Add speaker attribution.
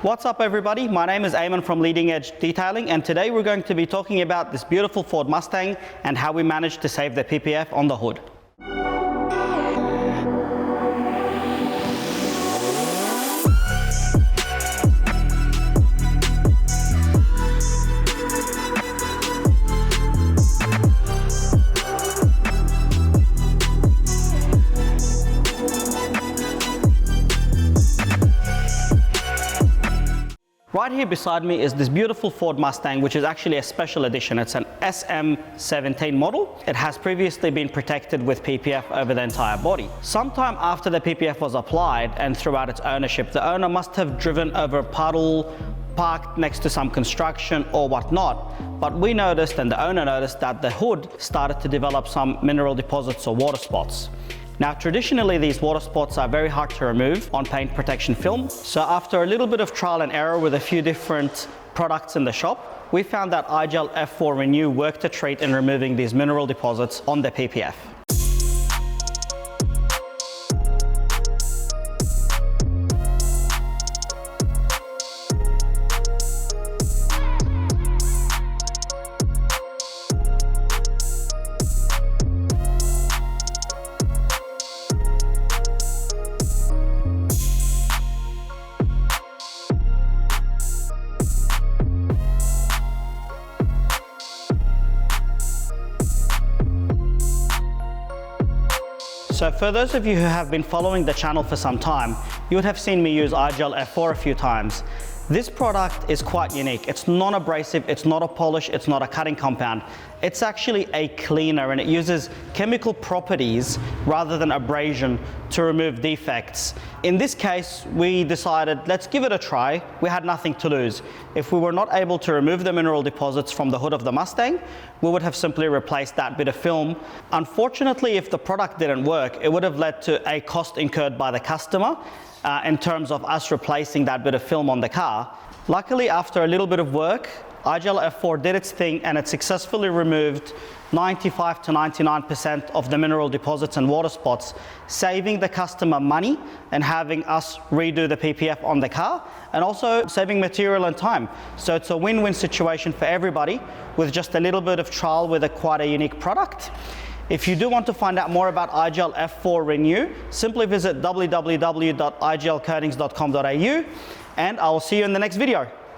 Speaker 1: What's up everybody, my name is Eamon from Leading Edge Detailing, and today we're going to be talking about this beautiful Ford Mustang and how we managed to save the PPF on the hood. Right here beside me is this beautiful Ford Mustang, which is actually a special edition. It's an SM17 model. It has previously been protected with PPF over the entire body. Sometime after the PPF was applied and throughout its ownership, the owner must have driven over a puddle, parked next to some construction or whatnot, but we noticed, and the owner noticed, that the hood started to develop some mineral deposits or water spots. Now, traditionally, these water spots are very hard to remove on paint protection film. So after a little bit of trial and error with a few different products in the shop, we found that IGL F4 Renew worked a treat in removing these mineral deposits on the PPF. So for those of you who have been following the channel for some time, you would have seen me use IGL F4 a few times. This product is quite unique. It's non-abrasive, it's not a polish, it's not a cutting compound. It's actually a cleaner, and it uses chemical properties rather than abrasion to remove defects. In this case, we decided, let's give it a try. We had nothing to lose. If we were not able to remove the mineral deposits from the hood of the Mustang, we would have simply replaced that bit of film. Unfortunately, if the product didn't work, it would have led to a cost incurred by the customer in terms of us replacing that bit of film on the car. Luckily, after a little bit of work, IGL F4 did its thing and it successfully removed 95 to 99% of the mineral deposits and water spots, saving the customer money and having us redo the PPF on the car, and also saving material and time. So it's a win-win situation for everybody with just a little bit of trial with quite a unique product. If you do want to find out more about IGL F4 Renew, simply visit www.iglcoatings.com.au, and I will see you in the next video.